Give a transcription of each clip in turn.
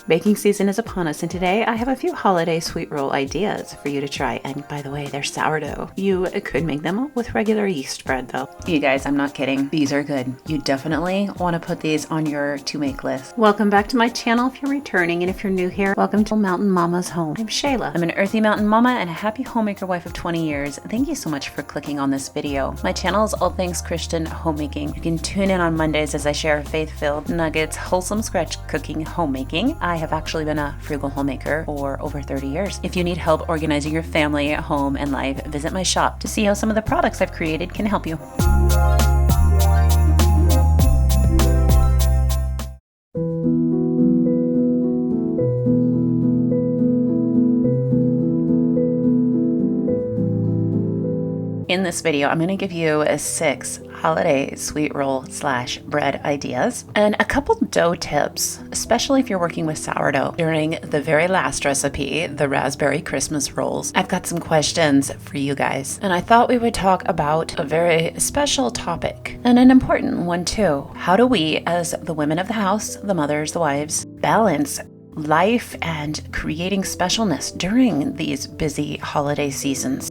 Baking season is upon us, and today I have a few holiday sweet roll ideas for you to try. And by the way, they're sourdough. You could make them with regular yeast bread though. You guys, I'm not kidding. These are good. You definitely want to put these on your to make list. Welcome back to my channel if you're returning, and if you're new here, welcome to Mountain Mama's Home. I'm Shayla. I'm an earthy mountain mama and a happy homemaker wife of 20 years. Thank you so much for clicking on this video. My channel is all things Christian homemaking. You can tune in on Mondays as I share faith-filled nuggets, wholesome scratch cooking, homemaking. I have actually been a frugal homemaker for over 30 years. If you need help organizing your family, home, and life, visit my shop to see how some of the products I've created can help you. In this video, I'm going to give you 6 holiday sweet roll / bread ideas and a couple dough tips, especially if you're working with sourdough. During the very last recipe, the raspberry Christmas rolls, I've got some questions for you guys, and I thought we would talk about a very special topic and an important one too. How do we, as the women of the house, the mothers, the wives, balance life and creating specialness during these busy holiday seasons?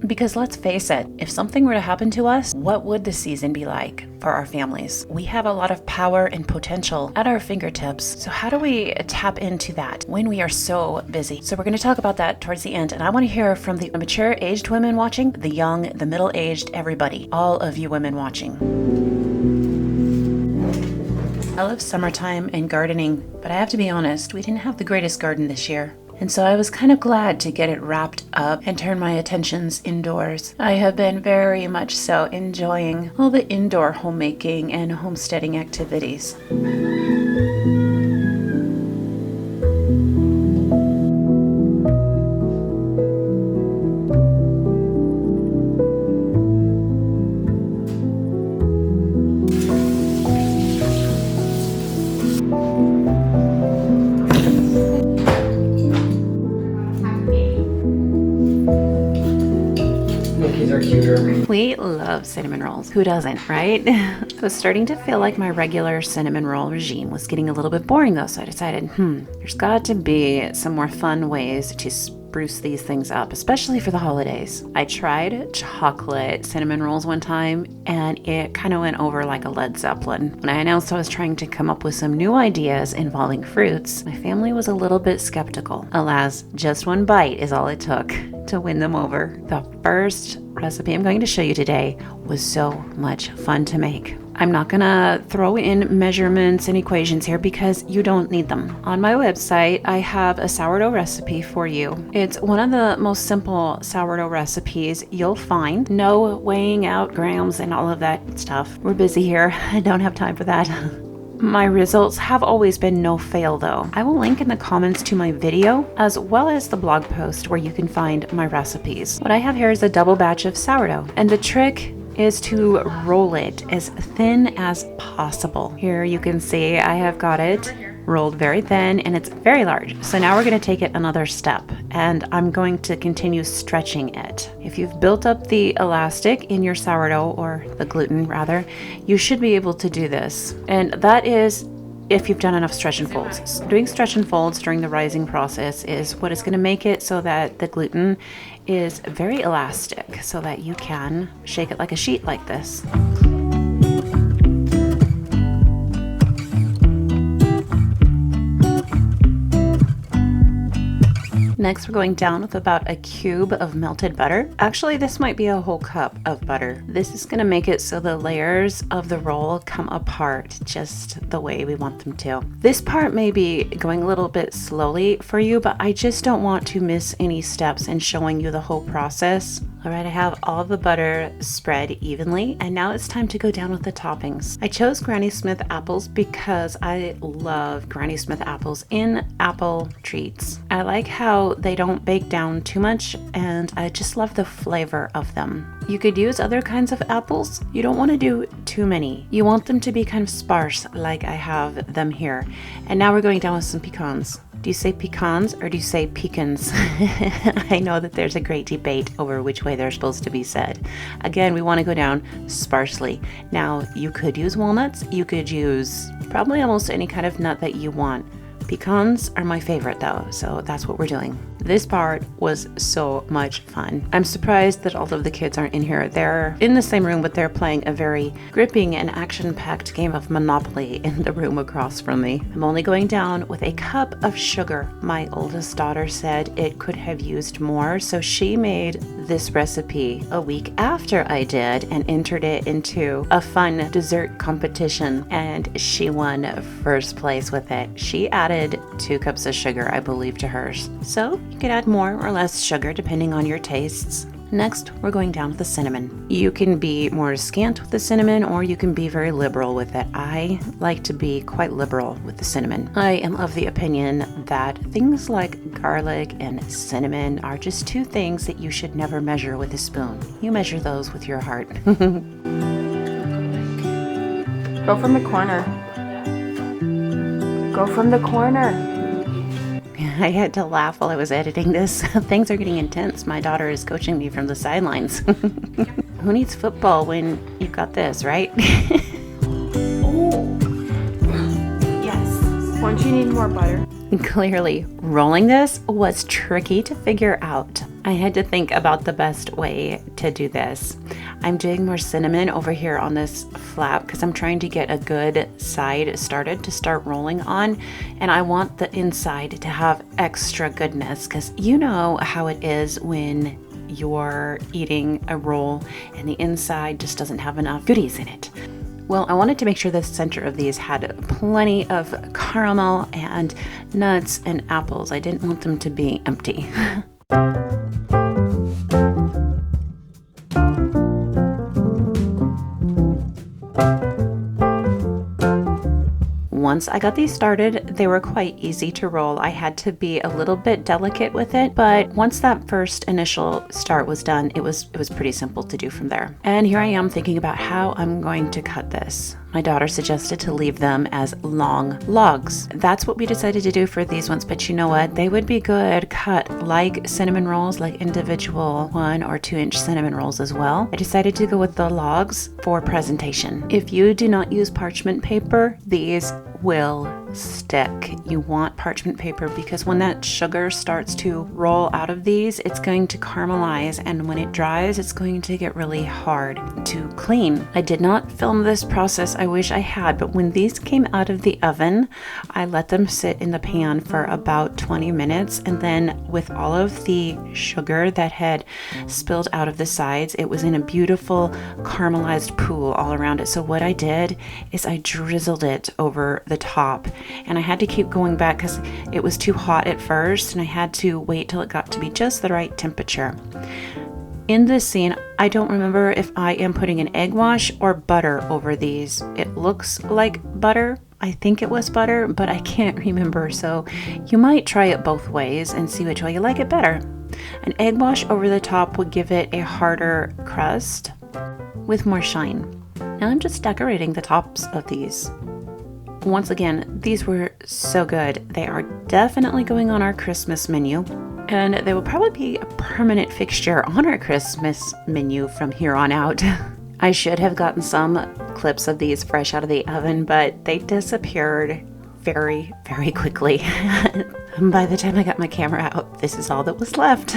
Because let's face it, if something were to happen to us, what would the season be like for our families? We have a lot of power and potential at our fingertips. So how do we tap into that when we are so busy? So we're going to talk about that towards the end. And I want to hear from the mature aged women watching, the young, the middle-aged, everybody, all of you women watching. I love summertime and gardening, but I have to be honest, we didn't have the greatest garden this year. And so I was kind of glad to get it wrapped up and turn my attentions indoors. I have been very much so enjoying all the indoor homemaking and homesteading activities. We love cinnamon rolls. Who doesn't, right? I was starting to feel like my regular cinnamon roll regime was getting a little bit boring though, so I decided, there's got to be some more fun ways to spruce these things up, especially for the holidays. I tried chocolate cinnamon rolls one time and it kind of went over like a Led Zeppelin. When I announced I was trying to come up with some new ideas involving fruits, my family was a little bit skeptical. Alas, just one bite is all it took to win them over. The first recipe I'm going to show you today was so much fun to make. I'm not gonna throw in measurements and equations here because you don't need them. On my website, I have a sourdough recipe for you. It's one of the most simple sourdough recipes you'll find. No weighing out grams and all of that stuff. We're busy here. I don't have time for that. My results have always been no fail though. I will link in the comments to my video as well as the blog post where you can find my recipes. What I have here is a double batch of sourdough, and the trick is to roll it as thin as possible. Here you can see I have got it rolled very thin and it's very large. So now we're going to take it another step and I'm going to continue stretching it. If you've built up the elastic in your sourdough, or the gluten rather, you should be able to do this. And that is if you've done enough stretch and folds. Doing stretch and folds during the rising process is what is going to make it so that the gluten is very elastic so that you can shake it like a sheet like this. Next, we're going down with about a cube of melted butter. Actually, this might be a whole cup of butter. This is going to make it so the layers of the roll come apart just the way we want them to. This part may be going a little bit slowly for you, but I just don't want to miss any steps in showing you the whole process. All right, I have all the butter spread evenly, and now it's time to go down with the toppings. I chose Granny Smith apples because I love Granny Smith apples in apple treats. I like how they don't bake down too much, and I just love the flavor of them. You could use other kinds of apples. You don't want to do too many. You want them to be kind of sparse like I have them here. And now we're going down with some pecans. Do you say pecans or do you say pecans? I know that there's a great debate over which way they're supposed to be said. Again, we want to go down sparsely. Now, you could use walnuts. You could use probably almost any kind of nut that you want. Pecans are my favorite though, so that's what we're doing. This part was so much fun. I'm surprised that all of the kids aren't in here. They're in the same room, but they're playing a very gripping and action-packed game of Monopoly in the room across from me. I'm only going down with a cup of sugar. My oldest daughter said it could have used more, so she made this recipe a week after I did and entered it into a fun dessert competition, and she won first place with it. She added 2 cups of sugar, I believe, to hers. So you can add more or less sugar depending on your tastes. Next, we're going down with the cinnamon. You can be more scant with the cinnamon or you can be very liberal with it. I like to be quite liberal with the cinnamon. I am of the opinion that things like garlic and cinnamon are just 2 things that you should never measure with a spoon. You measure those with your heart. Go from the corner. Go from the corner. I had to laugh while I was editing this. Things are getting intense. My daughter is coaching me from the sidelines. Who needs football when you've got this, right? Oh. Yes. Won't you need more butter? Clearly, rolling this was tricky to figure out. I had to think about the best way to do this. I'm doing more cinnamon over here on this flap because I'm trying to get a good side started to start rolling on, and I want the inside to have extra goodness because you know how it is when you're eating a roll and the inside just doesn't have enough goodies in it. Well, I wanted to make sure the center of these had plenty of caramel and nuts and apples. I didn't want them to be empty. Once I got these started, they were quite easy to roll. I had to be a little bit delicate with it, but once that first initial start was done, it was pretty simple to do from there. And here I am thinking about how I'm going to cut this. My daughter suggested to leave them as long logs. That's what we decided to do for these ones, but you know what? They would be good cut like cinnamon rolls, like individual 1 or 2 inch cinnamon rolls as well. I decided to go with the logs for presentation. If you do not use parchment paper, these will stick. You want parchment paper because when that sugar starts to roll out of these, it's going to caramelize, and when it dries, it's going to get really hard to clean. I did not film this process. I wish I had, but when these came out of the oven, I let them sit in the pan for about 20 minutes, and then with all of the sugar that had spilled out of the sides, it was in a beautiful caramelized pool all around it. So what I did is I drizzled it over the top, and I had to keep going back because it was too hot at first, and I had to wait till it got to be just the right temperature. In this scene, I don't remember if I am putting an egg wash or butter over these. It looks like butter. I think it was butter, but I can't remember, so you might try it both ways and see which way you like it better. An egg wash over the top would give it a harder crust with more shine. Now I'm just decorating the tops of these. Once again, these were so good. They are definitely going on our Christmas menu, and they will probably be a permanent fixture on our Christmas menu from here on out. I should have gotten some clips of these fresh out of the oven, but they disappeared very, very quickly. By the time I got my camera out, this is all that was left.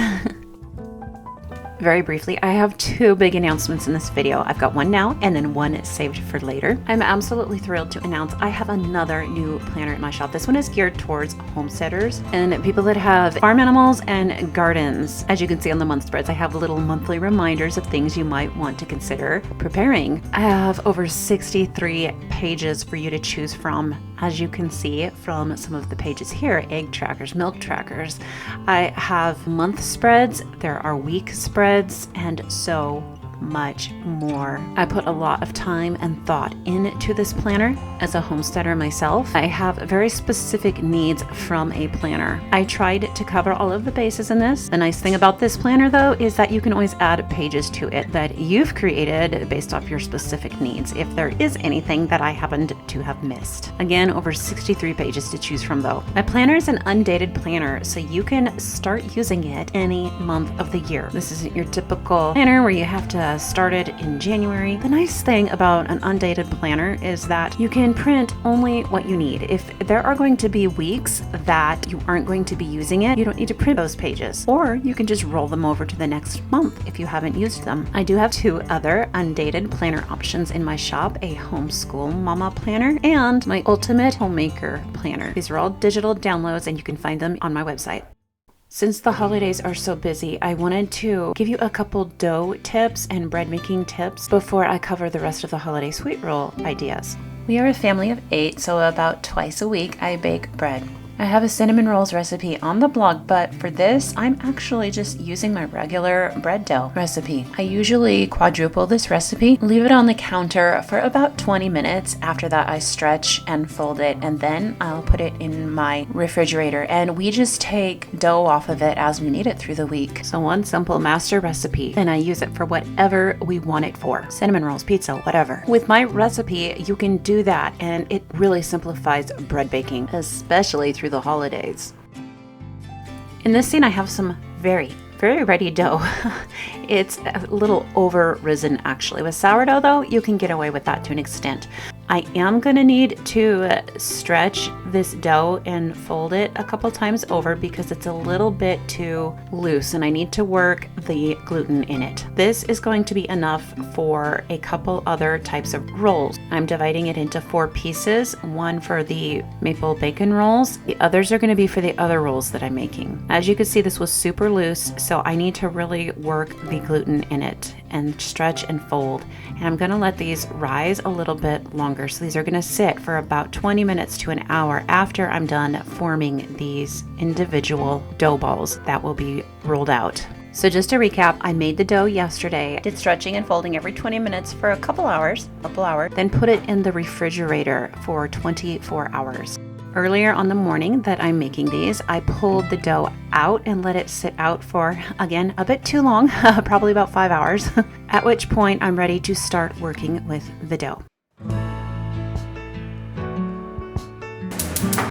Very briefly, I have 2 big announcements in this video. I've got one now and then one saved for later. I'm absolutely thrilled to announce I have another new planner in my shop. This one is geared towards homesteaders and people that have farm animals and gardens. As you can see on the month spreads, I have little monthly reminders of things you might want to consider preparing. I have over 63 pages for you to choose from. As you can see from some of the pages here, egg trackers, milk trackers. I have month spreads, there are week spreads, and so much more. I put a lot of time and thought into this planner. As a homesteader myself, I have very specific needs from a planner. I tried to cover all of the bases in this. The nice thing about this planner though is that you can always add pages to it that you've created based off your specific needs if there is anything that I happened to have missed. Again, over 63 pages to choose from though. My planner is an undated planner, so you can start using it any month of the year. This isn't your typical planner where you have to start it in January. The nice thing about an undated planner is that you can print only what you need. If there are going to be weeks that you aren't going to be using it, you don't need to print those pages, or you can just roll them over to the next month if you haven't used them. I do have 2 other undated planner options in my shop, a Homeschool Mama planner and my Ultimate Homemaker planner. These are all digital downloads and you can find them on my website. Since the holidays are so busy, I wanted to give you a couple dough tips and bread making tips before I cover the rest of the holiday sweet roll ideas. We are a family of 8, so about twice a week I bake bread. I have a cinnamon rolls recipe on the blog, but for this, I'm actually just using my regular bread dough recipe. I usually quadruple this recipe, leave it on the counter for about 20 minutes. After that, I stretch and fold it, and then I'll put it in my refrigerator, and we just take dough off of it as we need it through the week. So one simple master recipe, and I use it for whatever we want it for. Cinnamon rolls, pizza, whatever. With my recipe, you can do that, and it really simplifies bread baking, especially through the holidays. In this scene, I have some very ready dough. It's a little over risen actually. With sourdough though, you can get away with that to an extent. I am going to need to stretch this dough and fold it a couple times over because it's a little bit too loose and I need to work the gluten in it. This is going to be enough for a couple other types of rolls. I'm dividing it into 4 pieces, one for the maple bacon rolls. The others are going to be for the other rolls that I'm making. As you can see, this was super loose, so I need to really work the gluten in it and stretch and fold. And I'm going to let these rise a little bit longer. So these are going to sit for about 20 minutes to an hour after I'm done forming these individual dough balls that will be rolled out. So just to recap, I made the dough yesterday, did stretching and folding every 20 minutes for a couple hours, then put it in the refrigerator for 24 hours. Earlier on the morning that I'm making these, I pulled the dough out and let it sit out for, again, a bit too long, probably about 5 hours, at which point I'm ready to start working with the dough.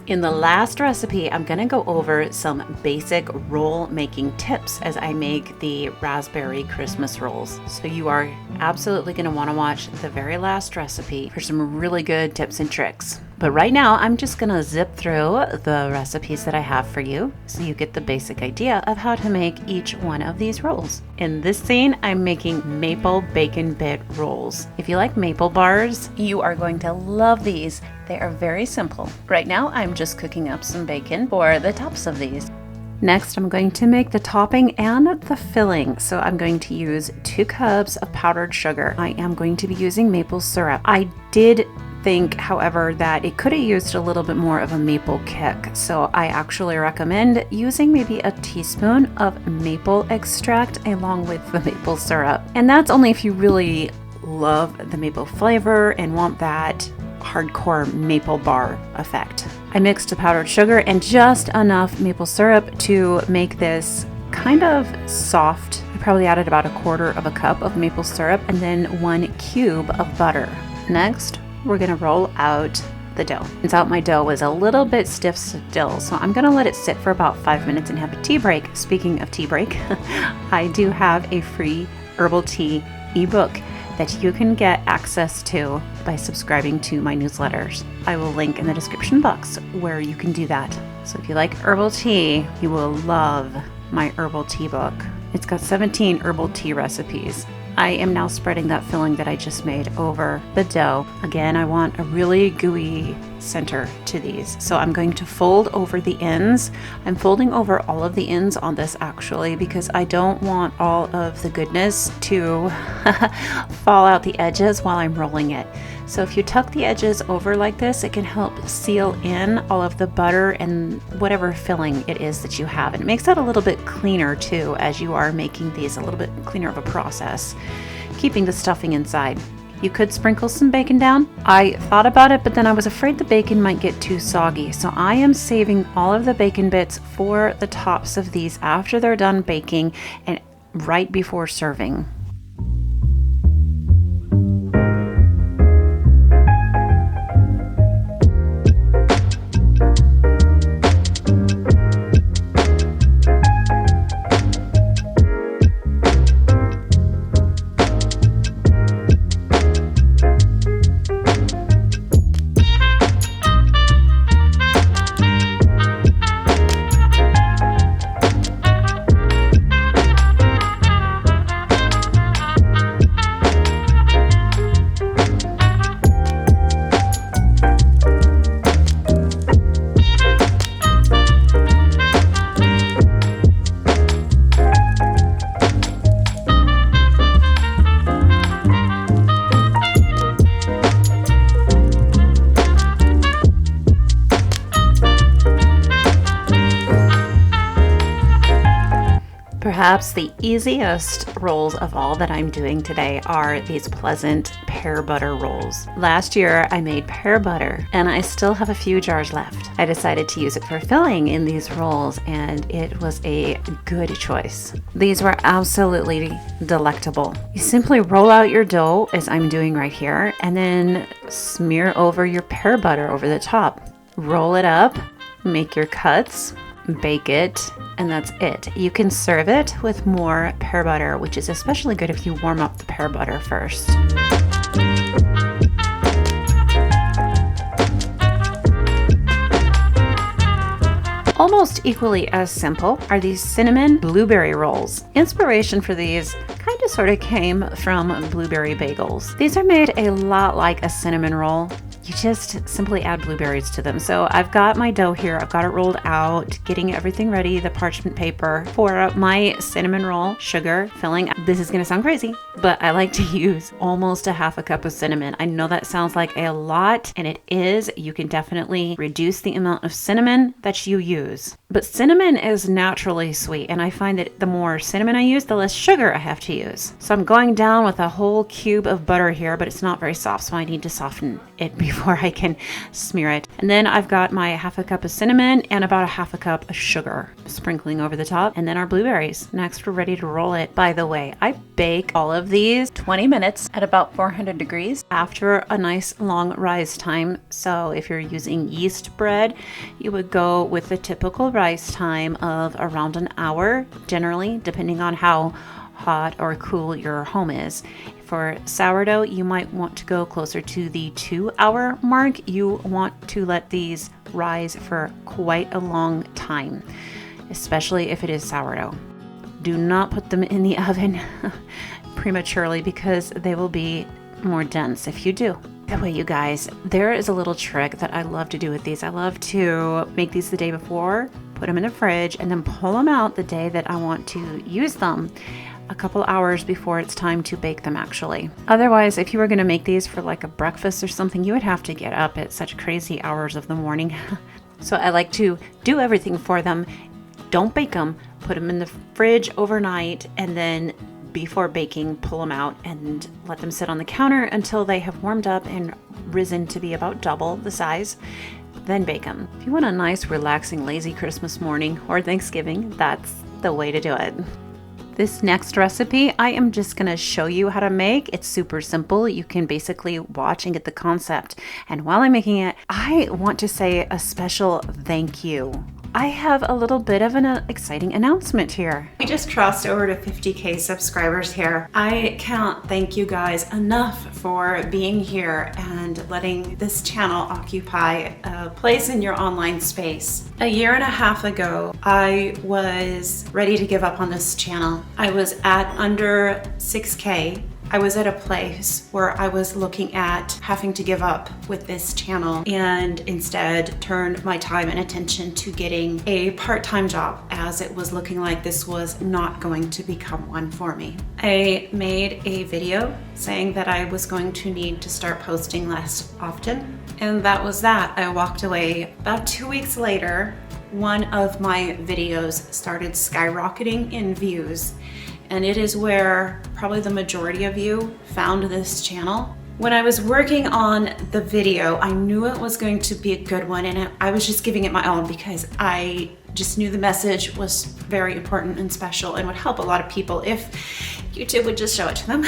In the last recipe, I'm going to go over some basic roll making tips as I make the raspberry Christmas rolls. So you are absolutely going to want to watch the very last recipe for some really good tips and tricks. But right now, I'm just going to zip through the recipes that I have for you so you get the basic idea of how to make each one of these rolls. In this scene, I'm making maple bacon bit rolls. If you like maple bars, you are going to love these. They are very simple. Right now, I'm just cooking up some bacon for the tops of these. Next, I'm going to make the topping and the filling. So I'm going to use 2 cups of powdered sugar. I am going to be using maple syrup. I did think, however, that it could have used a little bit more of a maple kick. So I actually recommend using maybe a teaspoon of maple extract along with the maple syrup. And that's only if you really love the maple flavor and want that hardcore maple bar effect. I mixed the powdered sugar and just enough maple syrup to make this kind of soft. I probably added about 1/4 cup of maple syrup and then 1 cube of butter. Next, we're gonna roll out the dough. Turns out my dough was a little bit stiff still, so I'm gonna let it sit for about 5 minutes and have a tea break. Speaking of tea break, I do have a free herbal tea ebook that you can get access to by subscribing to my newsletters. I will link in the description box where you can do that. So if you like herbal tea, you will love my herbal tea book. It's got 17 herbal tea recipes. I am now spreading that filling that I just made over the dough. Again, I want a really gooey center to these. So I'm going to fold over the ends. I'm folding over all of the ends on this actually because I don't want all of the goodness to fall out the edges while I'm rolling it. So if you tuck the edges over like this, it can help seal in all of the butter and whatever filling it is that you have. And it makes that a little bit cleaner too as you are making these, a little bit cleaner of a process. keeping the stuffing inside. You could sprinkle some bacon down. I thought about it, but then I was afraid the bacon might get too soggy. So I am saving all of the bacon bits for the tops of these after they're done baking and right before serving. Perhaps the easiest rolls of all that I'm doing today are these pleasant pear butter rolls. Last year I made pear butter and I still have a few jars left. I decided to use it for filling in these rolls and it was a good choice. These were absolutely delectable. You simply roll out your dough, as I'm doing right here, and then smear over your pear butter over the top. Roll it up, make your cuts, bake it, and that's it. You can serve it with more pear butter, which is especially good if you warm up the pear butter first. Almost equally as simple are these cinnamon blueberry rolls. Inspiration for these kind of sort of came from blueberry bagels. These are made a lot like a cinnamon roll. You just simply add blueberries to them. So I've got my dough here. I've got it rolled out, getting everything ready, the parchment paper for my cinnamon roll, sugar, filling. This is gonna sound crazy, but I like to use almost a half a cup of cinnamon. I know that sounds like a lot, and it is. You can definitely reduce the amount of cinnamon that you use. But cinnamon is naturally sweet, and I find that the more cinnamon I use, the less sugar I have to use. So I'm going down with a whole cube of butter here, but it's not very soft, so I need to soften it before I can smear it. And then I've got my half a cup of cinnamon and about a half a cup of sugar, sprinkling over the top, and then our blueberries. Next, we're ready to roll it. By the way, I bake all of these 20 minutes at about 400 degrees after a nice long rise time. So if you're using yeast bread, you would go with the typical rise time of around an hour, generally, depending on how hot or cool your home is. For sourdough, you might want to go closer to the 2-hour mark. You want to let these rise for quite a long time, especially if it is sourdough. Do not put them in the oven prematurely because they will be more dense if you do. That way, you guys, there is a little trick that I love to do with these. I love to make these the day before, put them in the fridge, and then pull them out the day that I want to use them, a couple hours before it's time to bake them actually. Otherwise, if you were going to make these for like a breakfast or something, you would have to get up at such crazy hours of the morning. So I like to do everything for them. Don't bake them, put them in the fridge overnight, and then before baking, pull them out and let them sit on the counter until they have warmed up and risen to be about double the size. Then bake them. If you want a nice, relaxing, lazy Christmas morning or Thanksgiving, that's the way to do it. This next recipe, I am just gonna show you how to make. It's super simple. You can basically watch and get the concept. And while I'm making it, I want to say a special thank you. I have a little bit of an exciting announcement here. We just crossed over to 50K subscribers here. I can't thank you guys enough for being here and letting this channel occupy a place in your online space. A year and a half ago, I was ready to give up on this channel. I was at under 6K. I was at a place where I was looking at having to give up with this channel and instead turned my time and attention to getting a part-time job, as it was looking like this was not going to become one for me. I made a video saying that I was going to need to start posting less often, and that was that. I walked away. About 2 weeks later, one of my videos started skyrocketing in views. and it is where probably the majority of you found this channel. When I was working on the video, I knew it was going to be a good one, and I was just giving it my all because I just knew the message was very important and special and would help a lot of people if YouTube would just show it to them.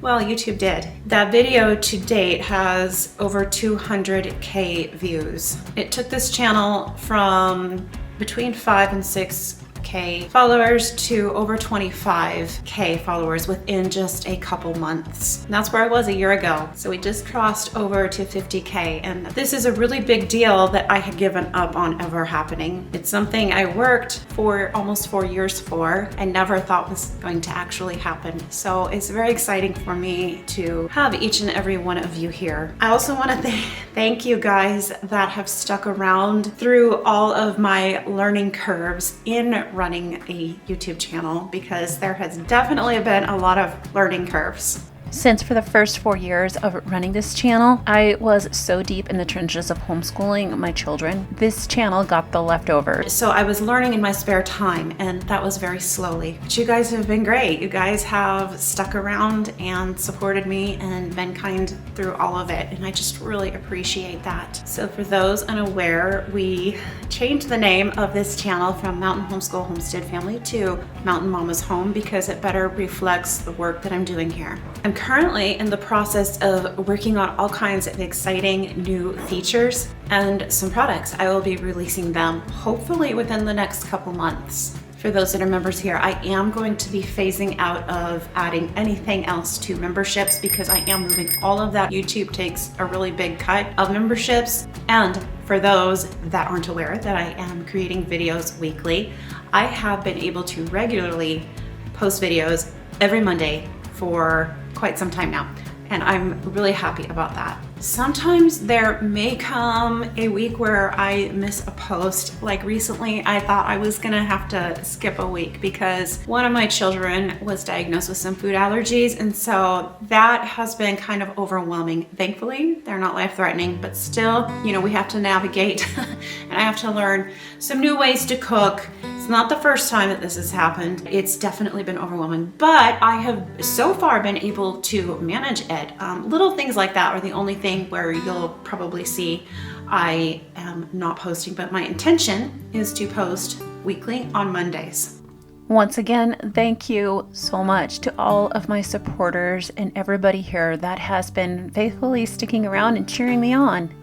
Well, YouTube did. That video to date has over 200K views. It took this channel from between 5 and 6K followers to over 25K followers within just a couple months. And that's where I was a year ago. So we just crossed over to 50K, and this is a really big deal that I had given up on ever happening. It's something I worked for almost 4 years for and never thought was going to actually happen. So it's very exciting for me to have each and every one of you here. I also want to thank you guys that have stuck around through all of my learning curves in running a YouTube channel, because there has definitely been a lot of learning curves. Since for the first 4 years of running this channel, I was so deep in the trenches of homeschooling my children, this channel got the leftovers. So I was learning in my spare time, and that was very slowly. But you guys have been great. You guys have stuck around and supported me and been kind through all of it, and I just really appreciate that. So for those unaware, we changed the name of this channel from Mountain Homeschool Homestead Family to Mountain Mama's Home because it better reflects the work that I'm doing here. I'm currently in the process of working on all kinds of exciting new features and some products. I will be releasing them hopefully within the next couple months. For those that are members here, I am going to be phasing out of adding anything else to memberships because I am moving all of that. YouTube takes a really big cut of memberships. And for those that aren't aware that I am creating videos weekly, I have been able to regularly post videos every Monday for quite some time now, and I'm really happy about that. Sometimes there may come a week where I miss a post. Like recently, I thought I was gonna have to skip a week because one of my children was diagnosed with some food allergies, and so that has been kind of overwhelming. Thankfully, they're not life-threatening, but still, you know, we have to navigate and I have to learn some new ways to cook. It's not the first time that this has happened. It's definitely been overwhelming, but I have so far been able to manage it. Little things like that are the only thing where you'll probably see I am not posting, but my intention is to post weekly on Mondays. Once again, thank you so much to all of my supporters and everybody here that has been faithfully sticking around and cheering me on.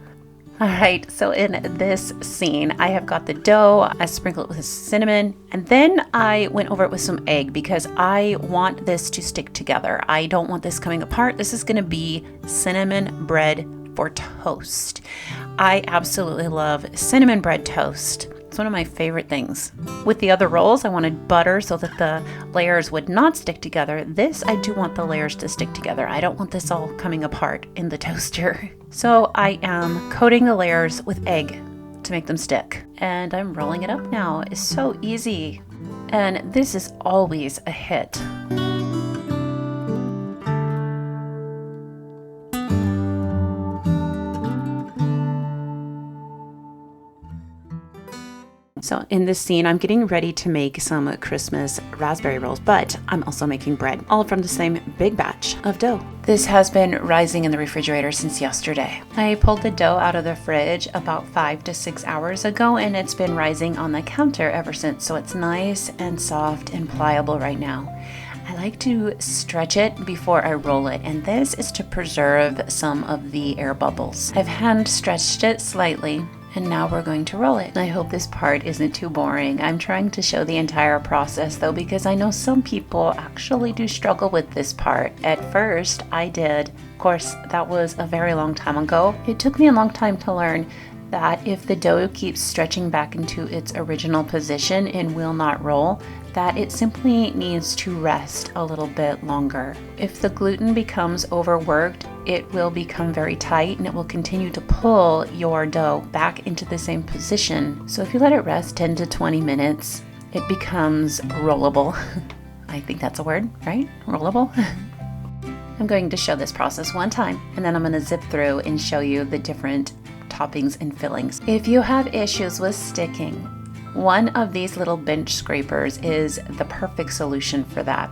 All right, so in this scene, I have got the dough, I sprinkled it with cinnamon, and then I went over it with some egg because I want this to stick together. I don't want this coming apart. This is gonna be cinnamon bread for toast. I absolutely love cinnamon bread toast. It's one of my favorite things. With the other rolls, I wanted butter so that the layers would not stick together. This, I do want the layers to stick together. I don't want this all coming apart in the toaster. So I am coating the layers with egg to make them stick. And I'm rolling it up now. It's so easy. And this is always a hit. So in this scene, I'm getting ready to make some Christmas raspberry rolls, but I'm also making bread, all from the same big batch of dough. This has been rising in the refrigerator since yesterday. I pulled the dough out of the fridge about 5 to 6 hours ago, and it's been rising on the counter ever since, so it's nice and soft and pliable right now. I like to stretch it before I roll it, and this is to preserve some of the air bubbles. I've hand stretched it slightly, and now we're going to roll it. I hope this part isn't too boring. I'm trying to show the entire process though, because I know some people actually do struggle with this part. At first, I did. Of course, that was a very long time ago. It took me a long time to learn that if the dough keeps stretching back into its original position and will not roll, that it simply needs to rest a little bit longer. If the gluten becomes overworked, it will become very tight and it will continue to pull your dough back into the same position. So if you let it rest 10 to 20 minutes, it becomes rollable. I think that's a word, right? Rollable. I'm going to show this process one time, and then I'm going to zip through and show you the different toppings and fillings. If you have issues with sticking, One of these little bench scrapers is the perfect solution for that.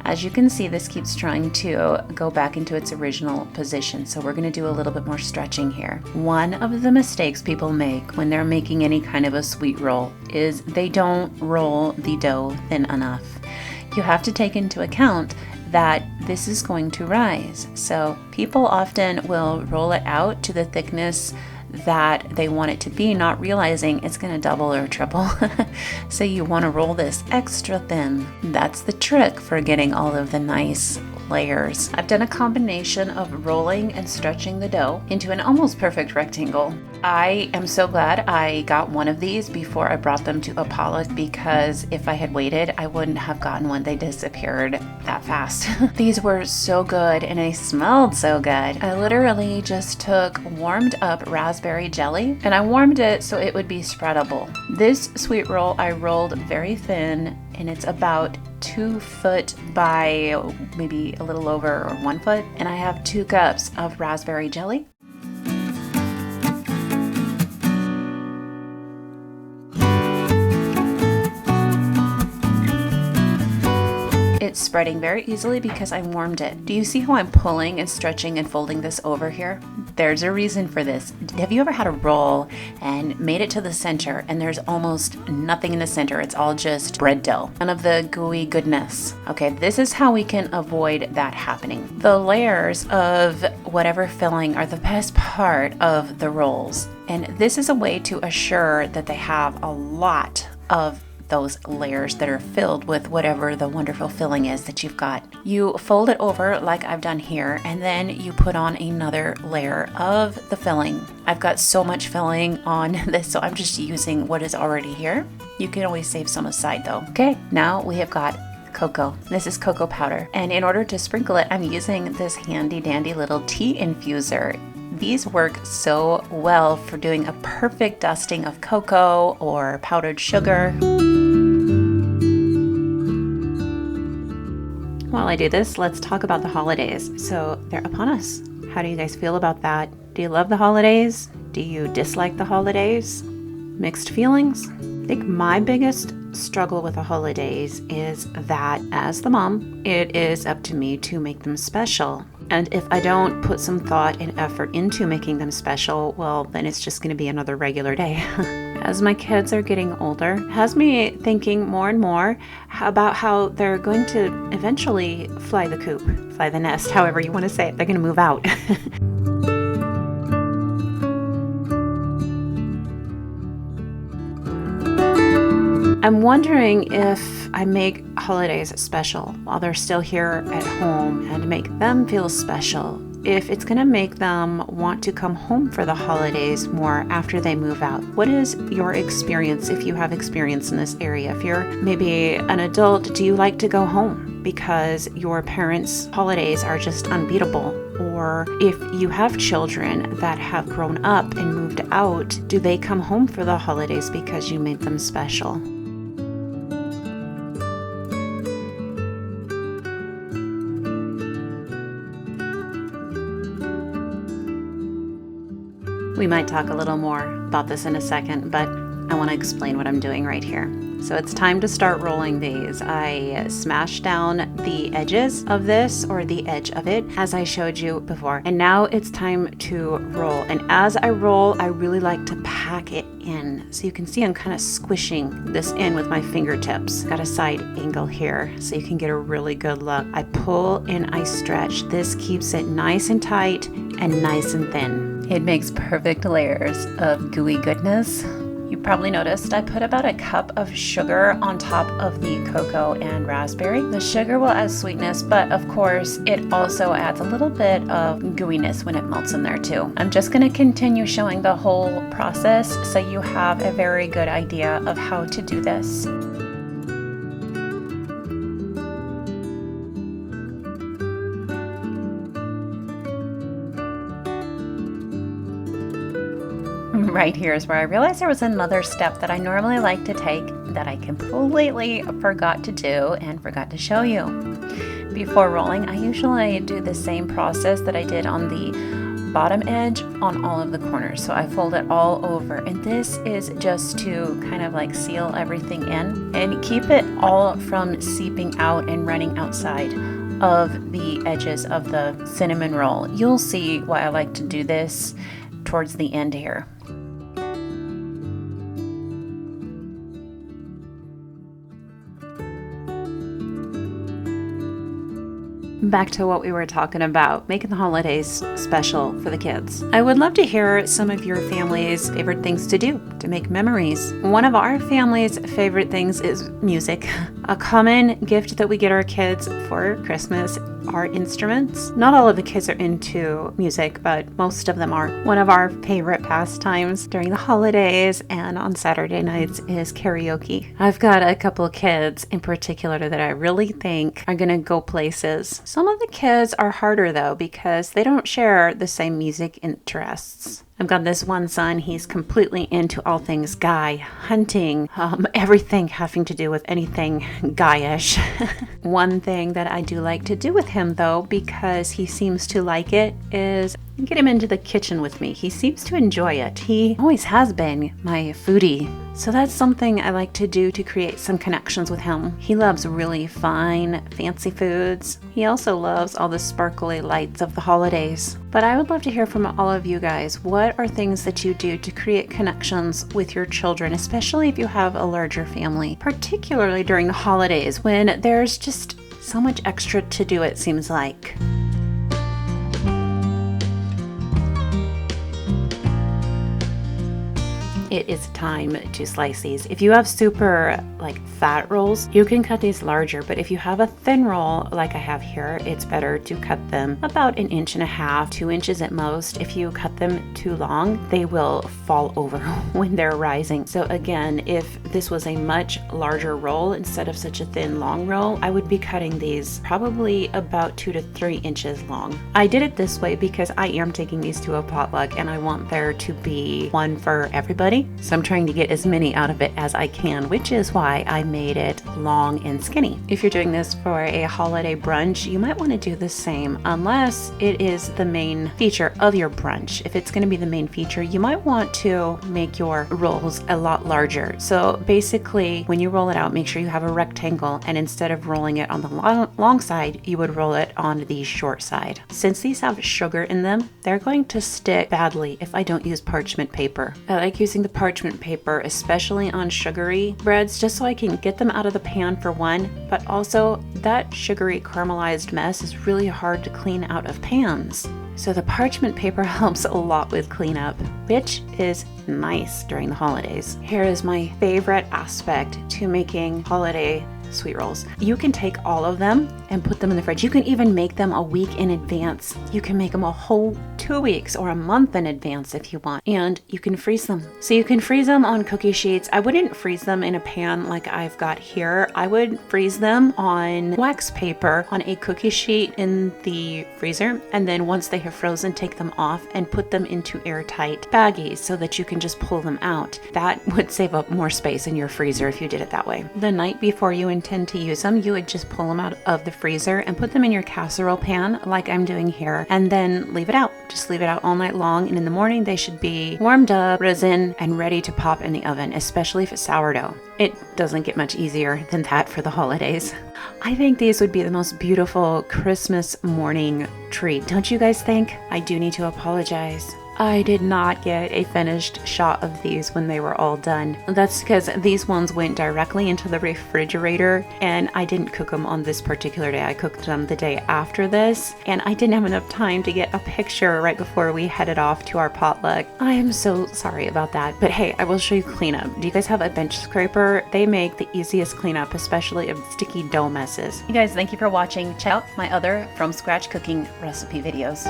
As you can see, this keeps trying to go back into its original position, so we're going to do a little bit more stretching here. One of the mistakes people make when they're making any kind of a sweet roll is they don't roll the dough thin enough. You have to take into account that this is going to rise. So people often will roll it out to the thickness that they want it to be, not realizing it's going to double or triple. So you want to roll this extra thin. That's the trick for getting all of the nice layers. I've done a combination of rolling and stretching the dough into an almost perfect rectangle. I am so glad I got one of these before I brought them to Apollo, because if I had waited, I wouldn't have gotten one. They disappeared that fast. These were so good and they smelled so good. I literally just took warmed up raspberry jelly and I warmed it so it would be spreadable. This sweet roll I rolled very thin, and it's about 2 foot by maybe a little over or 1 foot. And I have 2 cups of raspberry jelly. It's spreading very easily because I warmed it. Do you see how I'm pulling and stretching and folding this over here? There's a reason for this. Have you ever had a roll and made it to the center and there's almost nothing in the center? It's all just bread dough. None of the gooey goodness. Okay, this is how we can avoid that happening. The layers of whatever filling are the best part of the rolls. And this is a way to assure that they have a lot of those layers that are filled with whatever the wonderful filling is that you've got. You fold it over like I've done here, and then you put on another layer of the filling. I've got so much filling on this, so I'm just using what is already here. You can always save some aside though. Okay, now we have got cocoa. This is cocoa powder, and in order to sprinkle it, I'm using this handy dandy little tea infuser. These work so well for doing a perfect dusting of cocoa or powdered sugar. While I do this, let's talk about the holidays. So they're upon us. How do you guys feel about that? Do you love the holidays? Do you dislike the holidays? Mixed feelings? I think my biggest struggle with the holidays is that as the mom, it is up to me to make them special. And if I don't put some thought and effort into making them special, well, then it's just going to be another regular day. As my kids are getting older, it has me thinking more and more about how they're going to eventually fly the coop, fly the nest, however you want to say it. They're going to move out. I'm wondering if I make holidays special while they're still here at home and make them feel special. If it's going to make them want to come home for the holidays more after they move out. What is your experience if you have experience in this area? If you're maybe an adult, do you like to go home because your parents' holidays are just unbeatable? Or if you have children that have grown up and moved out, do they come home for the holidays because you made them special? We might talk a little more about this in a second, but I want to explain what I'm doing right here. So it's time to start rolling these. I smashed down the edges of this, or the edge of it, as I showed you before. And now it's time to roll. And as I roll, I really like to pack it in. So you can see I'm kind of squishing this in with my fingertips. Got a side angle here so you can get a really good look. I pull and I stretch. This keeps it nice and tight and nice and thin. It makes perfect layers of gooey goodness. You probably noticed I put about a cup of sugar on top of the cocoa and raspberry. The sugar will add sweetness, but of course it also adds a little bit of gooiness when it melts in there too. I'm just going to continue showing the whole process so you have a very good idea of how to do this. Right here is where I realized there was another step that I normally like to take that I completely forgot to do and forgot to show you. Before rolling, I usually do the same process that I did on the bottom edge on all of the corners. So I fold it all over, and this is just to kind of like seal everything in and keep it all from seeping out and running outside of the edges of the cinnamon roll. You'll see why I like to do this towards the end here. Back to what we were talking about, making the holidays special for the kids. I would love to hear some of your family's favorite things to do to make memories. One of our family's favorite things is music. A common gift that we get our kids for Christmas are instruments. Not all of the kids are into music, but most of them are. One of our favorite pastimes during the holidays and on Saturday nights is karaoke. I've got a couple of kids in particular that I really think are gonna go places. Some of the kids are harder though because they don't share the same music interests. I've got this one son, he's completely into all things guy, hunting, everything having to do with anything guyish. One thing that I do like to do with him though, because he seems to like it, is get him into the kitchen with me. He seems to enjoy it. He always has been my foodie. So that's something I like to do to create some connections with him. He loves really fine, fancy foods. He also loves all the sparkly lights of the holidays. But I would love to hear from all of you guys. What are things that you do to create connections with your children, especially if you have a larger family, particularly during the holidays when there's just so much extra to do, it seems like. It is time to slice these. If you have super like fat rolls, you can cut these larger, but if you have a thin roll like I have here, it's better to cut them about 1.5 inches, 2 inches at most. If you cut them too long, they will fall over when they're rising. So again, if this was a much larger roll instead of such a thin long roll, I would be cutting these probably about 2 to 3 inches long. I did it this way because I am taking these to a potluck and I want there to be one for everybody. So I'm trying to get as many out of it as I can, which is why I made it long and skinny. If you're doing this for a holiday brunch, you might want to do the same, unless it is the main feature of your brunch. If it's going to be the main feature, you might want to make your rolls a lot larger. So basically, when you roll it out, make sure you have a rectangle, and instead of rolling it on the long side, you would roll it on the short side. Since these have sugar in them, they're going to stick badly if I don't use parchment paper. I like using the parchment paper, especially on sugary breads, just so I can get them out of the pan for one, but also that sugary caramelized mess is really hard to clean out of pans. So the parchment paper helps a lot with cleanup, which is nice during the holidays. Here is my favorite aspect to making holiday sweet rolls. You can take all of them and put them in the fridge. You can even make them a week in advance. You can make them a whole 2 weeks or a month in advance if you want, and you can freeze them. So you can freeze them on cookie sheets. I wouldn't freeze them in a pan like I've got here. I would freeze them on wax paper on a cookie sheet in the freezer, and then once they have frozen, take them off and put them into airtight baggies so that you can just pull them out. That would save up more space in your freezer if you did it that way. The night before you intend to use them, you would just pull them out of the freezer and put them in your casserole pan like I'm doing here, and then leave it out. Just leave it out all night long, and in the morning they should be warmed up, risen, and ready to pop in the oven, especially if it's sourdough. It doesn't get much easier than that for the holidays. I think these would be the most beautiful Christmas morning treat. Don't you guys think? I do need to apologize. I did not get a finished shot of these when they were all done. That's because these ones went directly into the refrigerator, and I didn't cook them on this particular day. I cooked them the day after this, and I didn't have enough time to get a picture right before we headed off to our potluck. I am so sorry about that. But hey, I will show you cleanup. Do you guys have a bench scraper? They make the easiest cleanup, especially of sticky dough messes. You guys, thank you for watching. Check out my other from scratch cooking recipe videos.